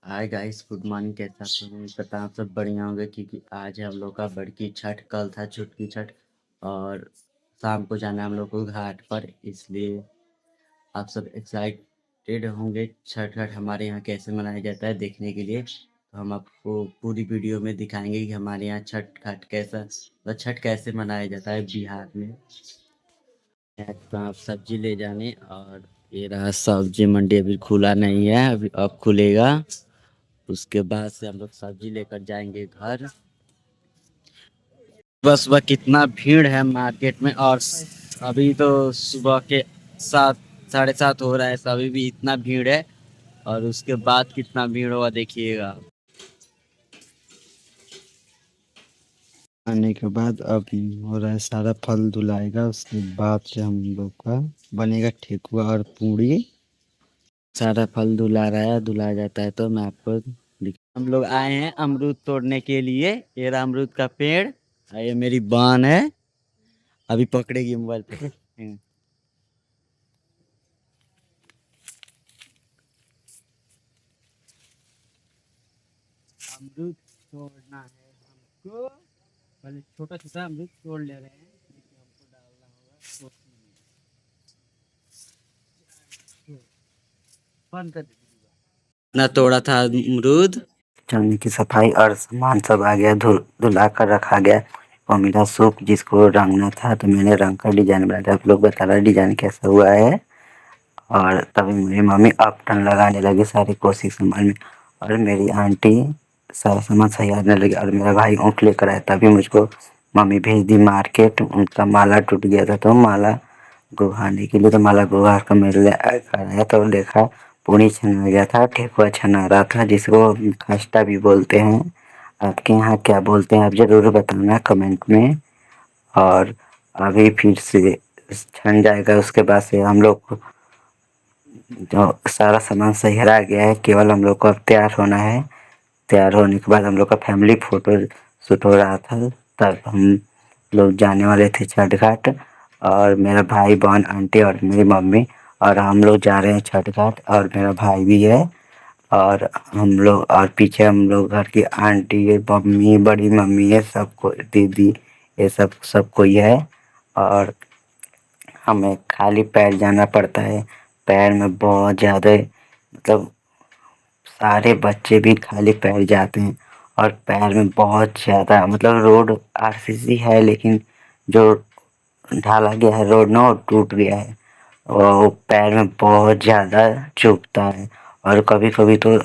Hi guys, good morning. कैसा आप लोग? मुझे पता आप सब बढ़िया होंगे क्योंकि आज है हम लोग का बड़की छठ। कल था छुटकी छठ और शाम को जाना है हम लोग को घाट पर। इसलिए आप सब एक्साइटेड होंगे छठ घाट हमारे यहाँ कैसे मनाया जाता है देखने के लिए। तो हम आपको पूरी वीडियो में दिखाएंगे कि हमारे यहाँ छठ घाट कैसा मतलब छठ कैसे मनाया जाता है बिहार में। तो आप सब्जी ले जाने और ये रहा सब्जी मंडी। अभी खुला नहीं है, अभी अब खुलेगा। उसके बाद से हम लोग सब्जी लेकर जाएंगे घर। बस वह कितना भीड़ है मार्केट में। और अभी तो सुबह के 7 साढ़े 7 हो रहा है, तो अभी भी इतना भीड़ है। और उसके बाद कितना भीड़ होगा देखिएगा। आने के बाद अब हो रहा है सारा फल धुलाएगा, उसके बाद से हम लोग का बनेगा ठेकुआ और पूड़ी। सारा फल धुला रहा है, धुला जाता है तो मैं आपको हम लोग आए हैं अमरूद तोड़ने के लिए। ये रहा अमरूद का पेड़ और ये मेरी बहन है, अभी पकड़ेगी मोबाइल पे। अमरूद तोड़ना है हमको। पहले छोटा छोटा अमरूद तोड़ ले रहे हैं क्योंकि हमको डालना होगा कोसी में। बंद कर दीजिए। ना तोड़ा था अमरूद। चने की सफाई और सामान सब आ गया, धुला कर रखा गया। और मेरा सूप जिसको रंगना था तो मैंने रंग का डिजाइन बनाया था। आप लोग बता रहे डिजाइन कैसा हुआ है। और तभी मेरी मम्मी अपटन लगाने लगी सारी कोसी सामान में। और मेरी आंटी सारा सामान सजाने लगी और मेरा भाई ऊँट लेकर आया। तभी मुझको मम्मी भेज दी मार्केट। उनका माला टूट गया था तो माला गुहाने के लिए, तो माला गुहा कर मेरे लिए आया तो देखा पूरी छना गया था, ठेकुआ छना रहा था जिसको खस्ता भी बोलते हैं। आपके यहाँ क्या बोलते हैं आप ज़रूर बताना कमेंट में। और अभी फिर से छन जाएगा, उसके बाद से हम लोग जो सारा सामान सहिरा गया है, केवल हम लोग को अब तैयार होना है। तैयार होने के बाद हम लोग का फैमिली फोटो शूट हो रहा था। तब हम लोग जाने वाले थे छठ घाट। और मेरा भाई बहन आंटी और मेरी मम्मी और हम लोग जा रहे हैं छठ घाट। और मेरा भाई भी है। और हम लोग और पीछे हम लोग घर की आंटी है, मम्मी, बड़ी मम्मी है, सबको दीदी, ये सब कोई है। और हमें खाली पैर जाना पड़ता है। पैर में बहुत ज़्यादा मतलब सारे बच्चे भी खाली पैर जाते हैं। और पैर में बहुत ज़्यादा मतलब रोड आरसीसी है, लेकिन जो ढाला गया है रोड ना वो टूट गया है। वो पैर में बहुत ज़्यादा चुभता है। और कभी कभी तो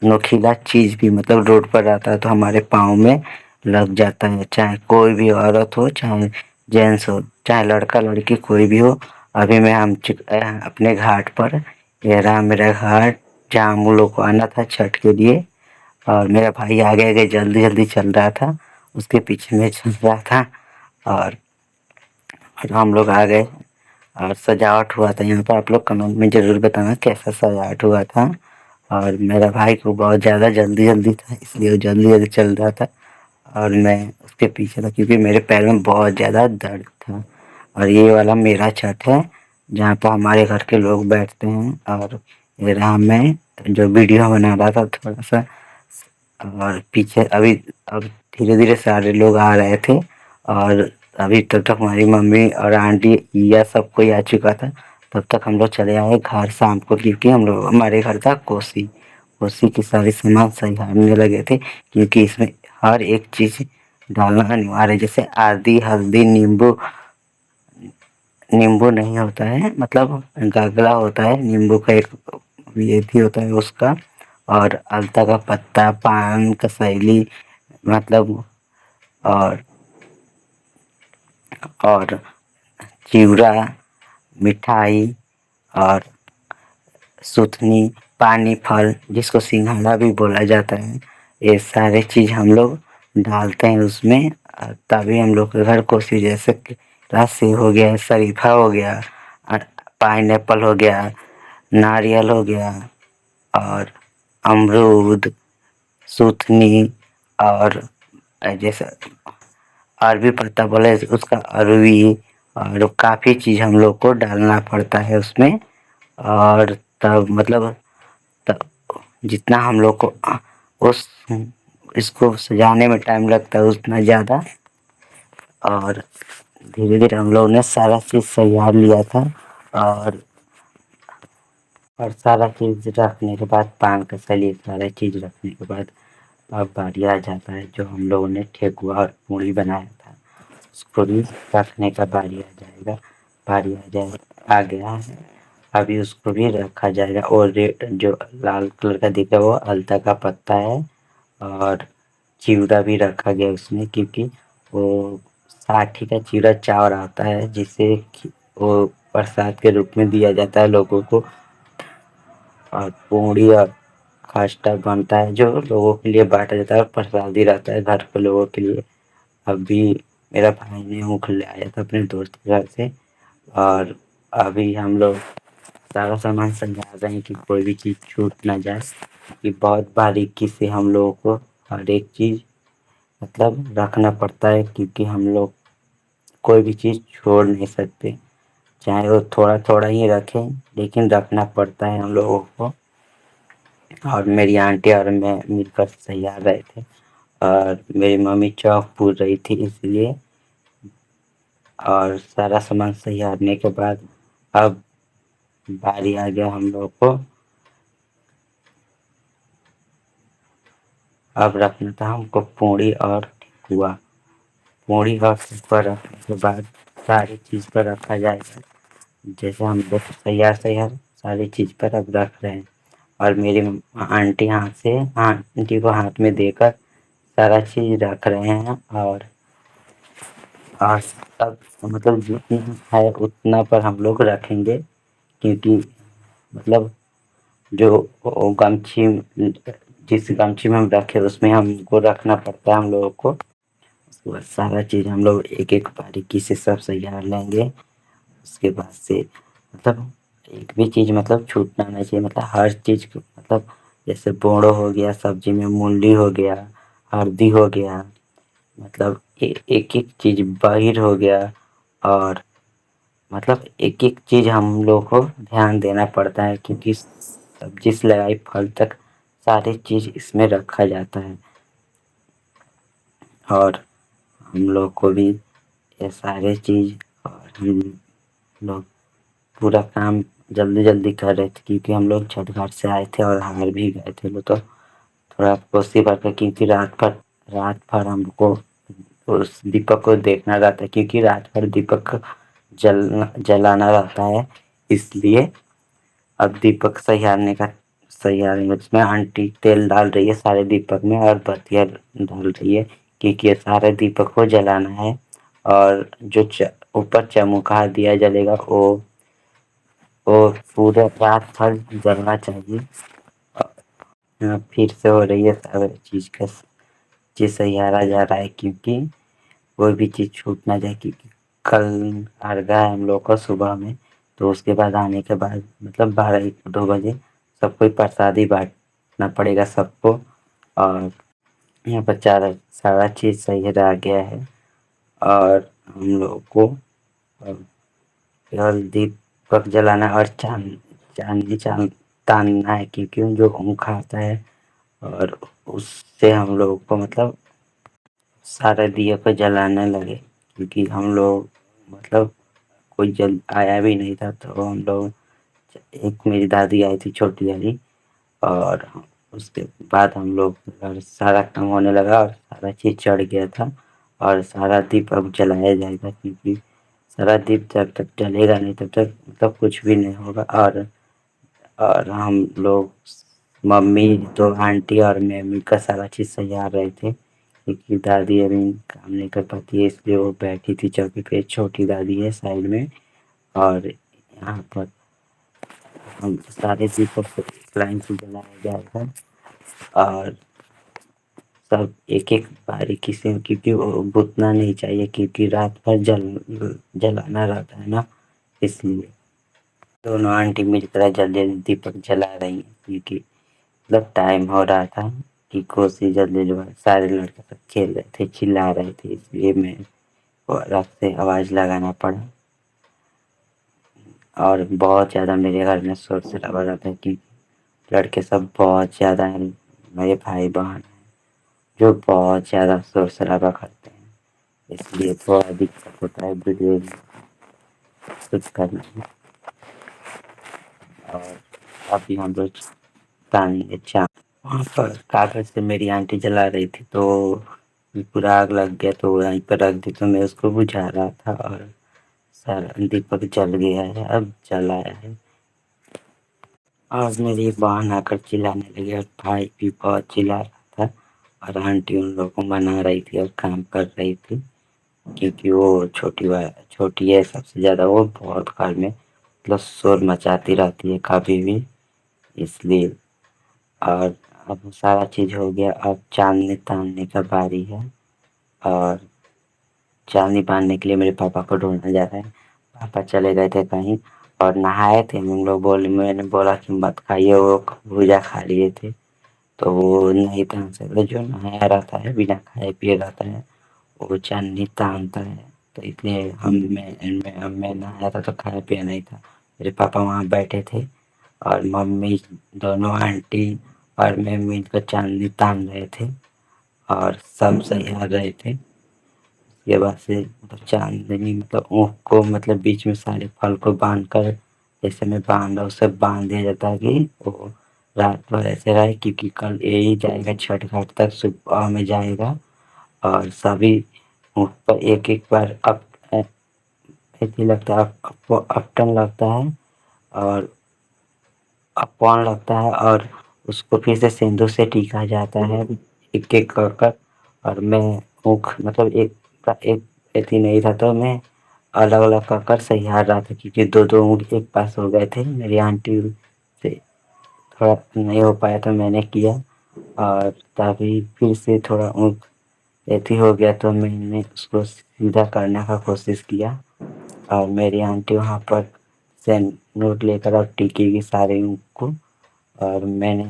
नोकीला चीज़ भी मतलब रोड पर आता है तो हमारे पाँव में लग जाता है, चाहे कोई भी औरत हो, चाहे जेंट्स हो, चाहे लड़का लड़की कोई भी हो। अभी मैं अपने घाट पर, ये रहा मेरा घाट जहाँ हम लोग को आना था छठ के लिए। और मेरा भाई आगे आगे जल्दी जल्दी चल रहा था, उसके पीछे में चल रहा था। और हम लोग आ गए। और सजावट हुआ था यहाँ पर, आप लोग कमेंट में ज़रूर बताना कैसा सजावट हुआ था। और मेरा भाई को बहुत ज़्यादा जल्दी जल्दी था, इसलिए वो जल्दी जल्दी चल रहा था और मैं उसके पीछे था क्योंकि मेरे पैर में बहुत ज़्यादा दर्द था। और ये वाला मेरा छत है जहाँ पर हमारे घर के लोग बैठते हैं। और ये रहा मैं जो वीडियो बना रहा था थोड़ा सा। और पीछे अभी अब धीरे धीरे सारे लोग आ रहे थे। और अभी तब तक हमारी मम्मी और आंटी या सब कोई आ चुका था। तब तक हम लोग चले आए घर शाम को क्योंकि हम लोग हमारे घर था कोसी। कोसी की सारी सामान सजाने लगे थे क्योंकि इसमें हर एक चीज़ डालना अनिवार्य है। जैसे आदि, हल्दी, नींबू, नींबू नहीं होता है मतलब गगला होता है, नींबू का एक ये भी होता है उसका। और अलता का पत्ता, पान, कसैली मतलब और और चिवड़ा, मिठाई और सुथनी, पानी फल जिसको सिंघाड़ा भी बोला जाता है, ये सारे चीज़ हम लोग डालते हैं उसमें। तभी हम लोग के घर कोसी जैसे कि रस हो गया, शरीफा हो गया, पाइनएप्पल हो गया, नारियल हो गया और अमरूद, सुथनी और जैसे अरबी पत्ता बोले उसका अरवी। और काफ़ी चीज़ हम लोग को डालना पड़ता है उसमें। और तब मतलब तब जितना हम लोग को उस इसको सजाने में टाइम लगता है उतना ज़्यादा। और धीरे धीरे हम लोग ने सारा चीज़ सजा लिया था। और सारा चीज़ रखने के बाद पान का सली सारा चीज़ रखने के बाद अब बारी आ जाता है जो हम लोगों ने ठेकुआ और पूड़ी बनाया था उसको भी रखने का बारी आ जाएगा। बारी आ गया है। अभी उसको भी रखा जाएगा। और जो लाल कलर का दिख रहा है वो अलता का पत्ता है। और चिवड़ा भी रखा गया उसमें क्योंकि वो साठी का चिवड़ा चावल आता है जिसे वो प्रसाद के रूप में दिया जाता है लोगों को। और पूड़ी और खस्ता बनता है जो लोगों के लिए बांटा जाता है और प्रसादी रहता है घर के लोगों के लिए। अभी मेरा भाई ने ऊख ले आया था अपने दोस्त के घर से। और अभी हम लोग सारा सामान संभाल रहे हैं कि कोई भी चीज़ छूट ना जाए कि बहुत बारीकी से हम लोगों को हर एक चीज़ मतलब रखना पड़ता है क्योंकि हम लोग कोई भी चीज़ छोड़ नहीं सकते चाहे वो थोड़ा थोड़ा ही रखें लेकिन रखना पड़ता है हम लोगों को। और मेरी आंटी और मैं मिलकर तैयार रहे थे। और मेरी मम्मी चौक पूर रही थी इसलिए। और सारा सामान सजाने के बाद अब बारी आ गया हम लोग को। अब रखना था हमको पूड़ी और ठेकुआ। पूड़ी और ठेकुआ रखने के बाद सारी चीज़ पर रखा जाएगा। जैसे हम लोग तैयार सारी चीज़ पर अब रख रहे हैं। और मेरी आंटी आंटी को हाथ में देकर सारा चीज़ रख रहे हैं। और सब मतलब जितना है उतना पर हम लोग रखेंगे क्योंकि मतलब जो वो गमछी जिस गमछी में हम रखे उसमें हमको रखना पड़ता है हम लोगों को। उसके बाद सारा चीज़ हम लोग एक एक बारीकी से सब सजाड़ लेंगे। उसके बाद से मतलब एक भी चीज़ मतलब छूटना नहीं चाहिए मतलब हर चीज़ मतलब जैसे बोड़ो हो गया सब्जी में मूली हो गया हल्दी हो गया मतलब एक एक चीज़ बाहिर हो गया। और मतलब एक एक चीज़ हम लोग को ध्यान देना पड़ता है क्योंकि सब्जी से लगाई फल तक सारी चीज़ इसमें रखा जाता है। और हम लोग को भी ये सारे चीज़ और हम लोग पूरा काम जल्दी जल्दी कर रहे थे क्योंकि हम लोग छठ घाट से आए थे और हार भी गए थे वो तो थोड़ा कोसी भर का क्योंकि रात भर हमको उस दीपक को देखना रहता है क्योंकि रात भर दीपक जलाना रहता है। इसलिए अब दीपक सहियारने उसमें आंटी तेल डाल रही है सारे दीपक में और बत्तियाँ डाल रही है क्योंकि ये सारे दीपक को जलाना है। और जो ऊपर चमुखा दिया जलेगा वो पूरे रात भर जलना चाहिए। फिर से हो रही है सारे चीज़ का चीज़ सहियारा जा रहा है क्योंकि कोई भी चीज़ छूट ना जाए क्योंकि कल अर्घा है हम लोग का सुबह में। तो उसके बाद आने के बाद मतलब 12 1 2 बजे सबको प्रसादी बांटना पड़ेगा सबको। और यहाँ पर सारा चीज़ सही रह गया है। और हम लोग को अब केवल दीपक जलाना और चांदी तानना है क्योंकि जो ऊँख आता है और उससे हम लोग को मतलब सारे दिए को जलाने लगे क्योंकि हम लोग मतलब कोई जल आया भी नहीं था तो हम लोग एक मेरी दादी आई थी छोटी दादी। और उसके बाद हम लोग और सारा काम होने लगा और सारा चीज़ चढ़ गया था। और सारा दीप अब जलाया जाएगा क्योंकि सारा दीप जब तक जलेगा नहीं तब तक मतलब कुछ भी नहीं होगा। और हम लोग मम्मी तो आंटी और मैं मिलकर सारा चीज़ सजा रहे थे क्योंकि दादी अभी काम नहीं कर पाती है इसलिए वो बैठी थी चौकी पे। छोटी दादी है साइड में। और यहाँ पर हम सारे दीपक को एक लाइन से जलाया जाएगा। और सब एक एक बारीकी से क्योंकि वो बुतना नहीं चाहिए क्योंकि रात भर जलाना रहता है ना इसलिए। दोनों आंटी मिलकर जल्दी जल्दी दीपक जला रही हैं क्योंकि मतलब टाइम हो रहा था कि कोसी जल्दी जो है सारे लड़के सब खेल रहे थे चिल्ला रहे थे इसलिए मैं अलग से आवाज़ लगाना पड़ा। और बहुत ज़्यादा मेरे घर में शोर शराबा रहता है कि लड़के सब बहुत ज़्यादा हैं, मेरे भाई बहन जो बहुत ज़्यादा शोर शराबा करते हैं, इसलिए थोड़ा दिक्कत होता है वीडियो शूट करने में। और अभी हम लोग तानेंगे चाँद। वहाँ पर कागज़ से मेरी आंटी जला रही थी तो पूरा आग लग गया, तो वहीं पर रख दी, तो मैं उसको बुझा रहा था और सारा दीपक जल गया है, अब जलाया है। आज मेरी बहन आकर चिल्लाने लगी और भाई भी बहुत चिल्ला रहा था, और आंटी उन लोगों को मना रही थी और काम कर रही थी, क्योंकि वो छोटी है सबसे ज़्यादा, वो बहुत घर में मतलब शोर मचाती रहती है कभी भी, इसलिए। और अब सारा चीज़ हो गया, अब चाँदनी तानने का बारी है, और चाँदनी बांधने के लिए मेरे पापा को ढूंढने जा रहे हैं। पापा चले गए थे कहीं और नहाए थे, हम लोग मैंने बोला कि मत खाइए, वो भूजा खा लिए थे, तो वो नहीं तान सकते। जो नहाया रहता है बिना खाए पिए रहता है वो चाँदनी तानता है, तो इसलिए मैं नहाया था तो खाया पिया नहीं था। मेरे पापा वहाँ बैठे थे और मम्मी, दोनों आंटी और मैं मिलकर चाँदनी तान रहे थे और सब सही आ रहे थे। उसके बाद से मतलब चाँदनी मतलब ऊख को मतलब बीच में सारे फल को बांध कर, जैसे मैं बांध रहा हूँ उसे बांध दिया जाता है कि वो रात भर ऐसे रहे, क्योंकि कल यही जाएगा छठ घाट तक, सुबह में जाएगा और सभी ऊख पर एक एक बार अप ऐसे लगता है, अपटन लगता है और अपॉन लगता है, और उसको फिर से सिंदूर से टीका जाता है एक एक कर कर। और मैं ऊख मतलब एक ऐसी नहीं था, तो मैं अलग अलग कर कर सहिया रहा था, क्योंकि दो दो ऊँट एक पास हो गए थे। मेरी आंटी से थोड़ा नहीं हो पाया तो मैंने किया, और तभी फिर से थोड़ा ऊँट ऐसी हो गया तो मैंने उसको सीधा करने का कोशिश किया, और मेरी आंटी वहाँ पर से नोट लेकर और टिकी की सारे ऊँट को, और मैंने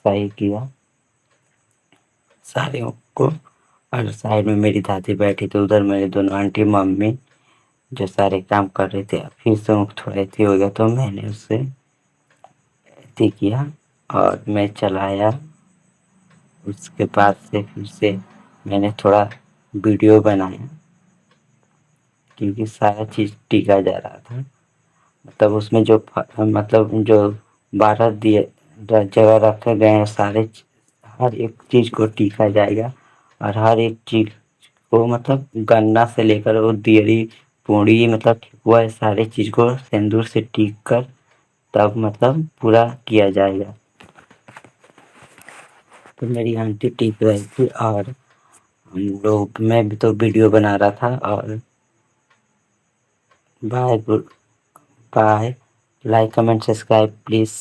सही किया सारे ऊँट को। और साइड में मेरी दादी बैठी थी, उधर मेरी दोनों आंटी मम्मी जो सारे काम कर रहे थे। फिर से ऊँट थोड़ा ऐसे हो गया तो मैंने उससे ऐसे किया और मैं चलाया। उसके बाद से फिर से मैंने थोड़ा वीडियो बनाया, क्योंकि सारा चीज़ टिका जा रहा था। मतलब उसमें जो मतलब जो 12 दिए जगह रखे गए हैं, हर एक चीज़ को टीका जाएगा, और हर एक चीज़ को मतलब गन्ना से लेकर वो दियरी पूड़ी मतलब ठेकुआ, है सारे चीज़ को सिंदूर से टीक कर तब मतलब पूरा किया जाएगा। तो मेरी आंटी टीक रही थी और हम लोग, मैं भी तो वीडियो बना रहा था। और bye, good bye, like comment subscribe please.